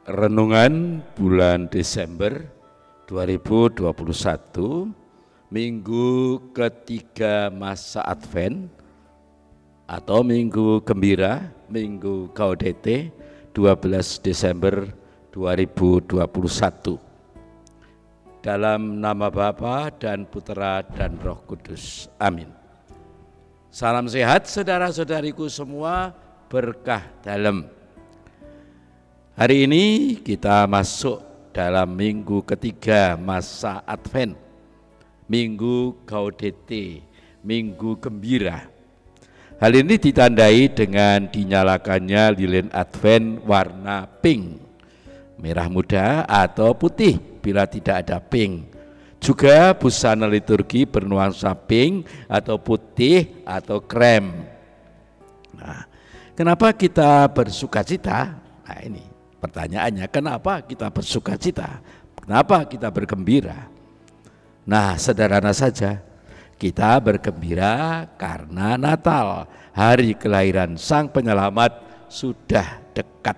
Renungan bulan Desember 2021, minggu ketiga masa Advent atau minggu gembira, minggu Gaudete 12 Desember 2021. Dalam nama Bapa dan Putera dan Roh Kudus. Amin. Salam sehat saudara-saudariku semua, berkah dalam. Hari ini kita masuk dalam minggu ketiga masa Advent, minggu Gaudete, minggu gembira. Hal ini ditandai dengan dinyalakannya lilin Advent warna pink, merah muda atau putih bila tidak ada pink. Juga busana liturgi bernuansa pink atau putih atau krem. Nah, kenapa kita bersukacita? Nah, ini pertanyaannya, kenapa kita bersukacita? Kenapa kita bergembira? Nah, sederhana saja, kita bergembira karena Natal, hari kelahiran Sang Penyelamat sudah dekat.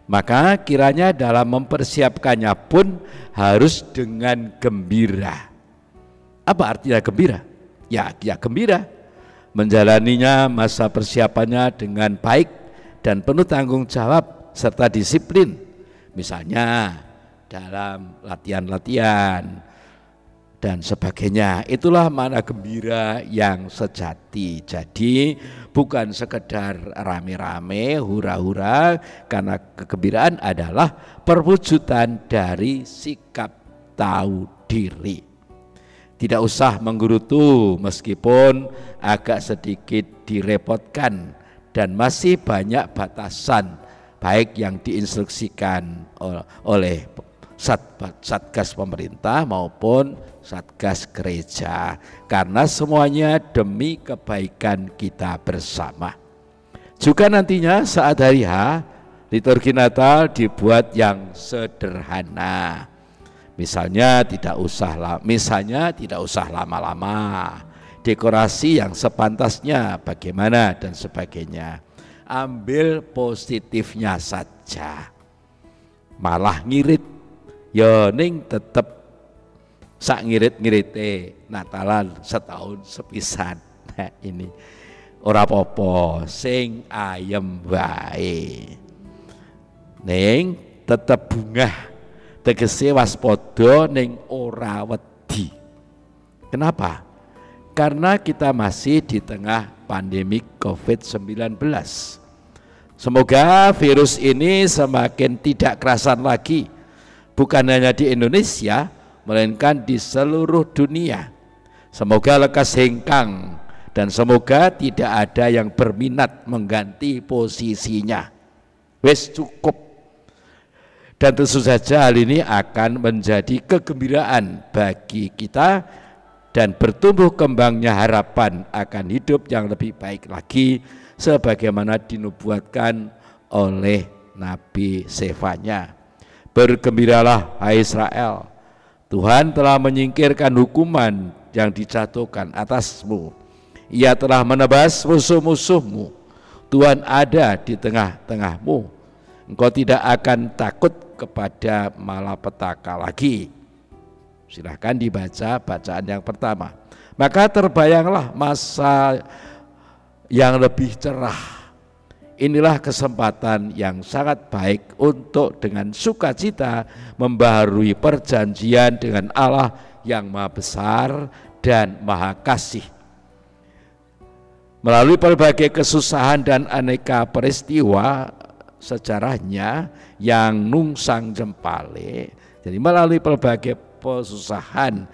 Maka kiranya dalam mempersiapkannya pun harus dengan gembira. Apa artinya gembira? Ya gembira. Menjalaninya masa persiapannya dengan baik dan penuh tanggung jawab serta disiplin, misalnya dalam latihan-latihan dan sebagainya. Itulah makna gembira yang sejati. Jadi bukan sekedar rame-rame hura-hura, karena kegembiraan adalah perwujudan dari sikap tahu diri. Tidak usah menggerutu meskipun agak sedikit direpotkan dan masih banyak batasan, baik yang diinstruksikan oleh Satgas pemerintah maupun Satgas gereja, karena semuanya demi kebaikan kita bersama. Juga nantinya saat hari H, liturgi Natal dibuat yang sederhana. Misalnya tidak usah lama-lama, dekorasi yang sepantasnya bagaimana dan sebagainya. Ambil positifnya saja. Malah ngirit, ya ning tetep sak ngirit-ngirite Natalan setahun sepisan. Nah, ini ora apa-apa, sing ayem wae. Ning tetep bungah, tegese waspada ning ora wedi. Kenapa? Karena kita masih di tengah pandemi COVID-19. Semoga virus ini semakin tidak kerasan lagi, bukan hanya di Indonesia, melainkan di seluruh dunia. Semoga lekas hengkang dan semoga tidak ada yang berminat mengganti posisinya. Wes cukup. Dan tentu saja hal ini akan menjadi kegembiraan bagi kita dan bertumbuh kembangnya harapan akan hidup yang lebih baik lagi, sebagaimana dinubuatkan oleh Nabi Sefanya. Bergembiralah hai Israel, Tuhan telah menyingkirkan hukuman yang dijatuhkan atasmu. Ia telah menebas musuh-musuhmu. Tuhan ada di tengah-tengahmu. Engkau tidak akan takut kepada malapetaka lagi. Silahkan dibaca bacaan yang pertama. Maka terbayanglah masa yang lebih cerah. Inilah kesempatan yang sangat baik untuk dengan sukacita membaharui perjanjian dengan Allah yang Maha Besar dan Maha Kasih. Melalui berbagai kesusahan dan aneka peristiwa sejarahnya yang nungsang jempale, jadi melalui berbagai kesusahan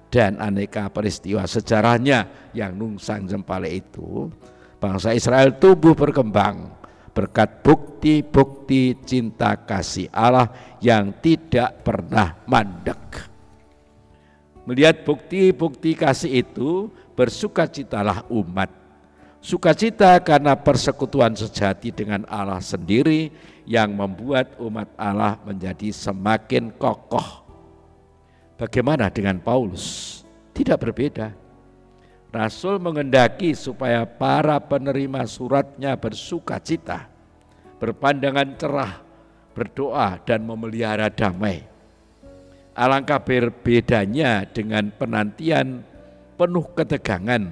dan aneka peristiwa sejarahnya yang nungsang jempale itu, bangsa Israel tumbuh berkembang berkat bukti-bukti cinta kasih Allah yang tidak pernah mandek. Melihat bukti-bukti kasih itu, bersukacitalah umat. Sukacita karena persekutuan sejati dengan Allah sendiri yang membuat umat Allah menjadi semakin kokoh. Bagaimana dengan Paulus? Tidak berbeda. Rasul menghendaki supaya para penerima suratnya bersukacita, berpandangan cerah, berdoa dan memelihara damai. Alangkah berbedanya dengan penantian penuh ketegangan,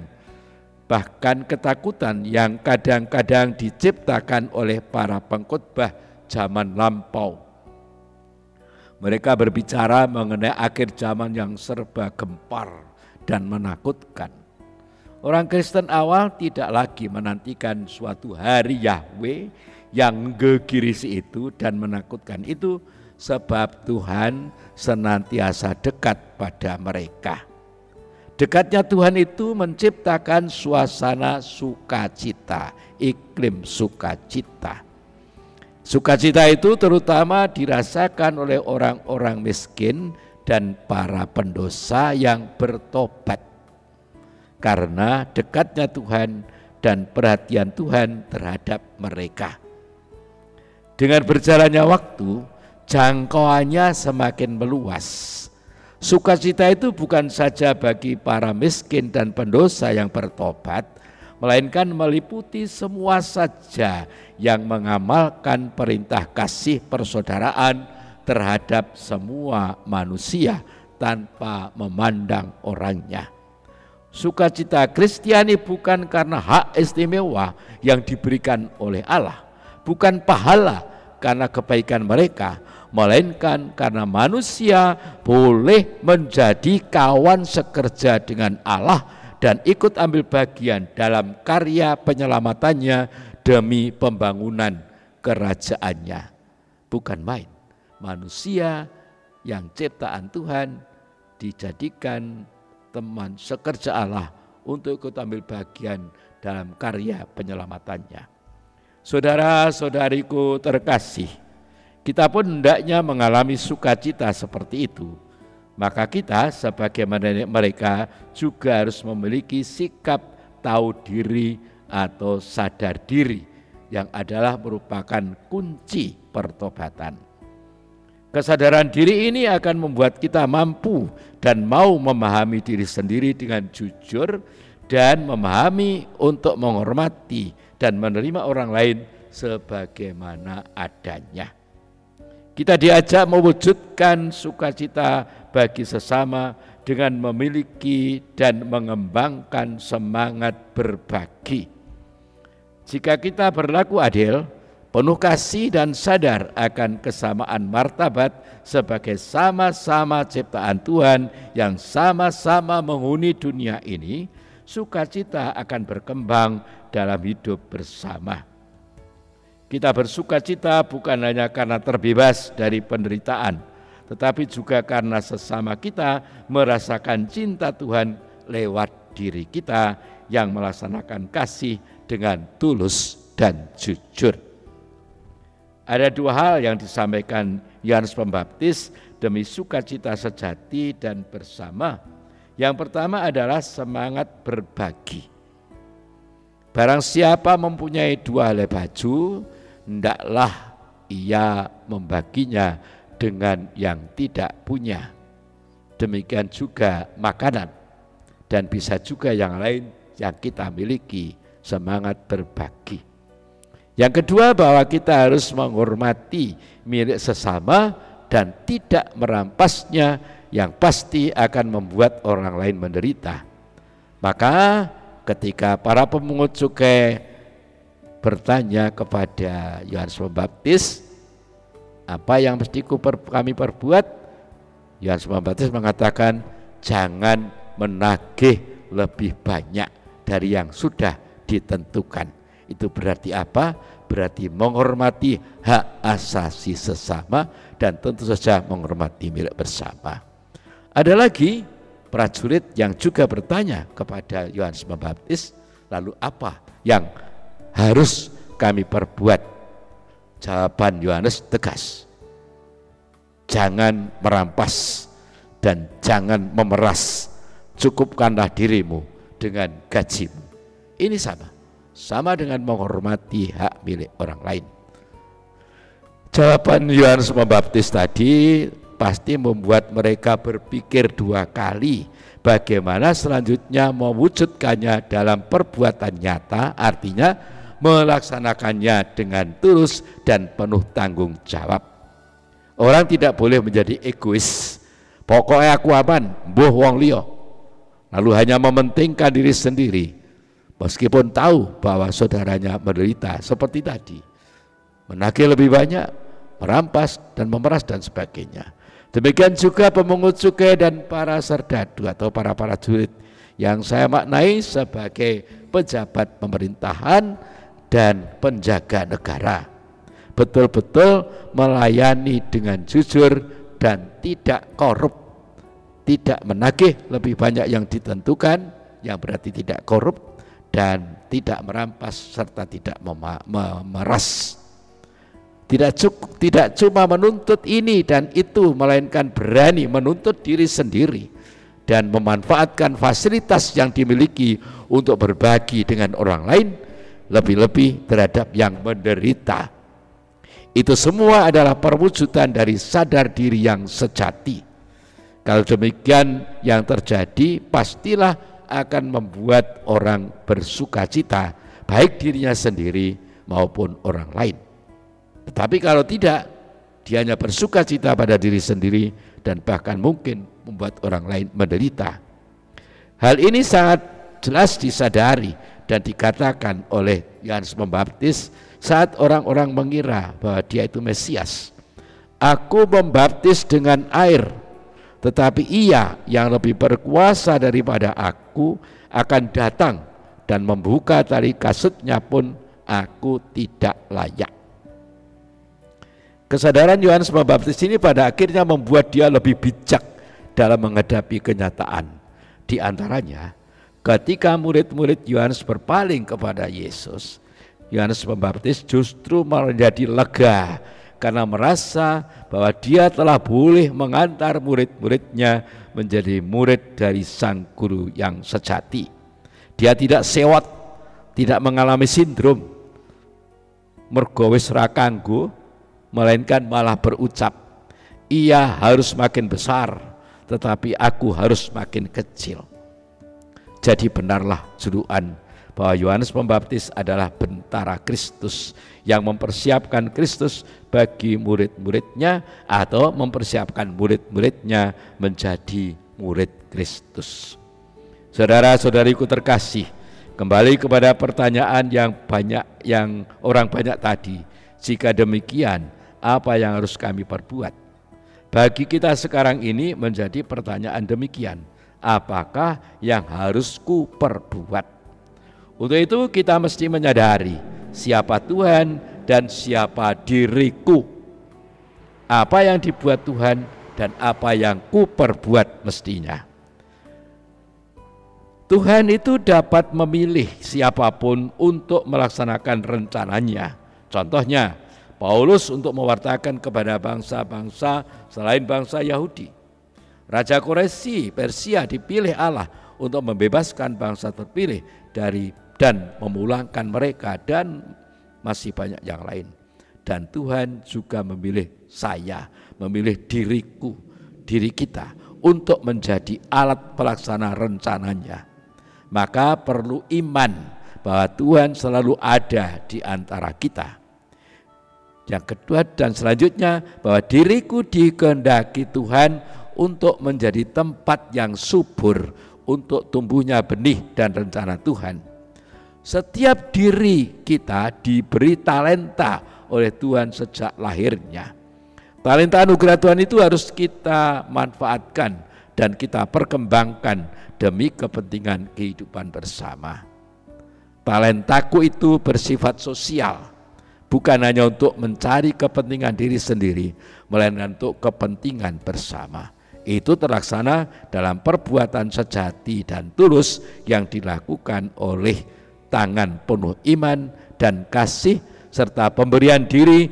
bahkan ketakutan yang kadang-kadang diciptakan oleh para pengkhotbah zaman lampau. Mereka berbicara mengenai akhir zaman yang serba gempar dan menakutkan. Orang Kristen awal tidak lagi menantikan suatu hari Yahweh yang menggegirisi itu dan menakutkan itu, sebab Tuhan senantiasa dekat pada mereka. Dekatnya Tuhan itu menciptakan suasana sukacita, iklim sukacita. Sukacita itu terutama dirasakan oleh orang-orang miskin dan para pendosa yang bertobat. Karena dekatnya Tuhan dan perhatian Tuhan terhadap mereka. Dengan berjalannya waktu, jangkauannya semakin meluas. Sukacita itu bukan saja bagi para miskin dan pendosa yang bertobat, melainkan meliputi semua saja yang mengamalkan perintah kasih persaudaraan terhadap semua manusia tanpa memandang orangnya. Sukacita Kristiani bukan karena hak istimewa yang diberikan oleh Allah, bukan pahala karena kebaikan mereka, melainkan karena manusia boleh menjadi kawan sekerja dengan Allah dan ikut ambil bagian dalam karya penyelamatannya demi pembangunan kerajaannya. Bukan main, manusia yang ciptaan Tuhan dijadikan teman sekerja Allah untuk ikut ambil bagian dalam karya penyelamatannya. Saudara-saudariku terkasih, kita pun hendaknya mengalami sukacita seperti itu. Maka kita sebagaimana mereka juga harus memiliki sikap tahu diri atau sadar diri yang adalah merupakan kunci pertobatan. Kesadaran diri ini akan membuat kita mampu dan mau memahami diri sendiri dengan jujur dan memahami untuk menghormati dan menerima orang lain sebagaimana adanya. Kita diajak mewujudkan sukacita bagi sesama dengan memiliki dan mengembangkan semangat berbagi. Jika kita berlaku adil, penuh kasih dan sadar akan kesamaan martabat sebagai sama-sama ciptaan Tuhan yang sama-sama menghuni dunia ini, sukacita akan berkembang dalam hidup bersama. Kita bersukacita bukan hanya karena terbebas dari penderitaan, tetapi juga karena sesama kita merasakan cinta Tuhan lewat diri kita yang melaksanakan kasih dengan tulus dan jujur. Ada dua hal yang disampaikan Yohanes Pembaptis demi sukacita sejati dan bersama. Yang pertama adalah semangat berbagi. Barang siapa mempunyai 2 helai baju, hendaklah ia membaginya dengan yang tidak punya. Demikian juga makanan dan bisa juga yang lain yang kita miliki, semangat berbagi. Yang kedua, bahwa kita harus menghormati milik sesama dan tidak merampasnya, yang pasti akan membuat orang lain menderita. Maka ketika para pemungut cukai bertanya kepada Yohanes Pembaptis, apa yang mesti kami perbuat? Yohanes Pembaptis mengatakan, jangan menagih lebih banyak dari yang sudah ditentukan. Itu berarti apa? Berarti menghormati hak asasi sesama dan tentu saja menghormati milik bersama. Ada lagi prajurit yang juga bertanya kepada Yohanes Pembaptis, lalu apa yang harus kami perbuat? Jawaban Yohanes tegas, jangan merampas dan jangan memeras, cukupkanlah dirimu dengan gajimu. Ini sama dengan menghormati hak milik orang lain. Jawaban Yohanes Pembaptis tadi pasti membuat mereka berpikir 2 kali bagaimana selanjutnya mewujudkannya dalam perbuatan nyata, artinya melaksanakannya dengan tulus dan penuh tanggung jawab. Orang tidak boleh menjadi egois. Pokoknya aku aman, mbuh wong liya. Lalu hanya mementingkan diri sendiri, meskipun tahu bahwa saudaranya menderita seperti tadi. Menagih lebih banyak, merampas dan memeras dan sebagainya. Demikian juga pemungut cukai dan para serdadu atau para prajurit yang saya maknai sebagai pejabat pemerintahan dan penjaga negara. Betul-betul melayani dengan jujur dan tidak korup, tidak menagih lebih banyak yang ditentukan, yang berarti tidak korup, dan tidak merampas serta tidak memeras. Tidak cuma menuntut ini dan itu, melainkan berani menuntut diri sendiri dan memanfaatkan fasilitas yang dimiliki untuk berbagi dengan orang lain, lebih-lebih terhadap yang menderita. Itu semua adalah perwujudan dari sadar diri yang sejati. Kalau demikian yang terjadi, pastilah akan membuat orang bersukacita, baik dirinya sendiri maupun orang lain. Tetapi kalau tidak, dia hanya bersukacita pada diri sendiri dan bahkan mungkin membuat orang lain menderita. Hal ini sangat jelas disadari dan dikatakan oleh Yohanes Pembaptis saat orang-orang mengira bahwa dia itu Mesias. Aku membaptis dengan air, tetapi ia yang lebih berkuasa daripada aku akan datang, dan membuka tali kasutnya pun aku tidak layak. Kesadaran Yohanes Pembaptis ini pada akhirnya membuat dia lebih bijak dalam menghadapi kenyataan. Di antaranya, ketika murid-murid Yohanes berpaling kepada Yesus, Yohanes Pembaptis justru menjadi lega karena merasa bahwa dia telah boleh mengantar murid-muridnya menjadi murid dari Sang Guru yang sejati. Dia tidak sewot, tidak mengalami sindrom mergo wis ra kanggo, melainkan malah berucap, ia harus makin besar, tetapi aku harus makin kecil. Jadi benarlah julukan bahwa Yohanes Pembaptis adalah bentara Kristus yang mempersiapkan Kristus bagi murid-muridnya atau mempersiapkan murid-muridnya menjadi murid Kristus. Saudara-saudariku terkasih, kembali kepada pertanyaan yang orang banyak tadi. Jika demikian, apa yang harus kami perbuat? Bagi kita sekarang ini menjadi pertanyaan demikian, apakah yang harus ku perbuat? Untuk itu kita mesti menyadari siapa Tuhan dan siapa diriku. Apa yang dibuat Tuhan dan apa yang ku perbuat mestinya. Tuhan itu dapat memilih siapapun untuk melaksanakan rencananya. Contohnya, Paulus untuk mewartakan kepada bangsa-bangsa selain bangsa Yahudi. Raja Quraisy Persia dipilih Allah untuk membebaskan bangsa terpilih dan memulangkan mereka, dan masih banyak yang lain. Dan Tuhan juga memilih saya, memilih diriku, diri kita untuk menjadi alat pelaksana rencananya. Maka perlu iman bahwa Tuhan selalu ada di antara kita. Yang kedua dan selanjutnya, bahwa diriku dikehendaki Tuhan untuk menjadi tempat yang subur untuk tumbuhnya benih dan rencana Tuhan. Setiap diri kita diberi talenta oleh Tuhan sejak lahirnya. Talenta anugerah Tuhan itu harus kita manfaatkan dan kita perkembangkan demi kepentingan kehidupan bersama. Talentaku itu bersifat sosial, bukan hanya untuk mencari kepentingan diri sendiri, melainkan untuk kepentingan bersama. Itu terlaksana dalam perbuatan sejati dan tulus yang dilakukan oleh tangan penuh iman dan kasih serta pemberian diri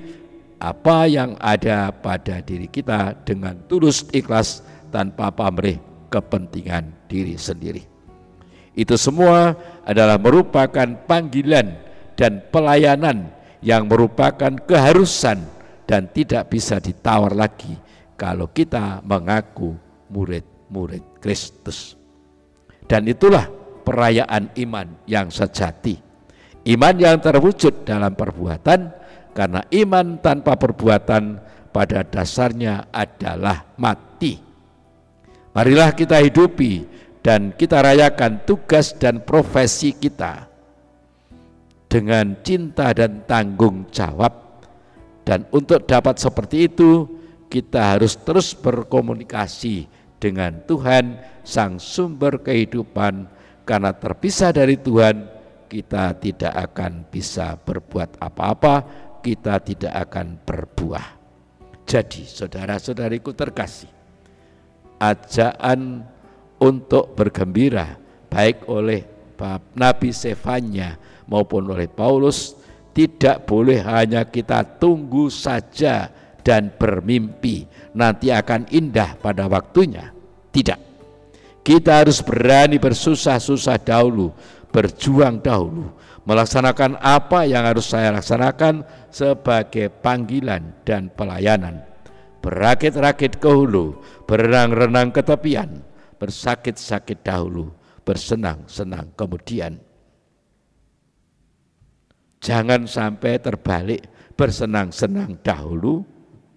apa yang ada pada diri kita dengan tulus ikhlas tanpa pamrih kepentingan diri sendiri. Itu semua adalah merupakan panggilan dan pelayanan yang merupakan keharusan dan tidak bisa ditawar lagi kalau kita mengaku murid-murid Kristus. Dan itulah perayaan iman yang sejati. Iman yang terwujud dalam perbuatan, karena iman tanpa perbuatan pada dasarnya adalah mati. Marilah kita hidupi dan kita rayakan tugas dan profesi kita dengan cinta dan tanggung jawab. Dan untuk dapat seperti itu, kita harus terus berkomunikasi dengan Tuhan, Sang Sumber kehidupan, karena terpisah dari Tuhan, kita tidak akan bisa berbuat apa-apa, kita tidak akan berbuah. Jadi saudara-saudariku terkasih, ajakan untuk bergembira baik oleh Nabi Zefanya maupun oleh Paulus tidak boleh hanya kita tunggu saja dan bermimpi nanti akan indah pada waktunya. Tidak. Kita harus berani bersusah-susah dahulu, berjuang dahulu, melaksanakan apa yang harus saya laksanakan sebagai panggilan dan pelayanan. Berakit-rakit ke hulu, berenang-renang ke tepian, bersakit-sakit dahulu, bersenang-senang kemudian. Jangan sampai terbalik, bersenang-senang dahulu,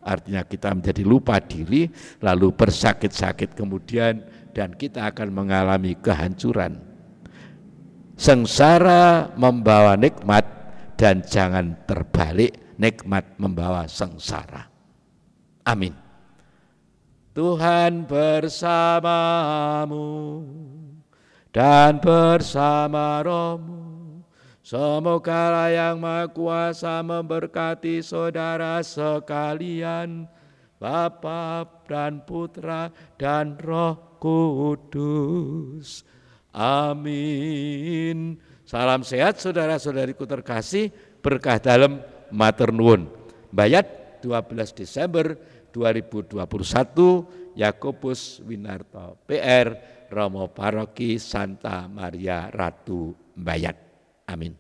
artinya kita menjadi lupa diri, lalu bersakit-sakit kemudian, dan kita akan mengalami kehancuran. Sengsara membawa nikmat, dan jangan terbalik, nikmat membawa sengsara. Amin. Tuhan bersamamu dan bersama rohmu. Semoga Yang Maha Kuasa memberkati saudara sekalian, Bapa dan Putra dan Roh Kudus. Amin. Salam sehat saudara-saudariku terkasih, berkah dalam matur nuwun. Bayat 12 Desember 2021, Yakobus Winarto PR, Romo Paroki Santa Maria Ratu Mbayat. Amin.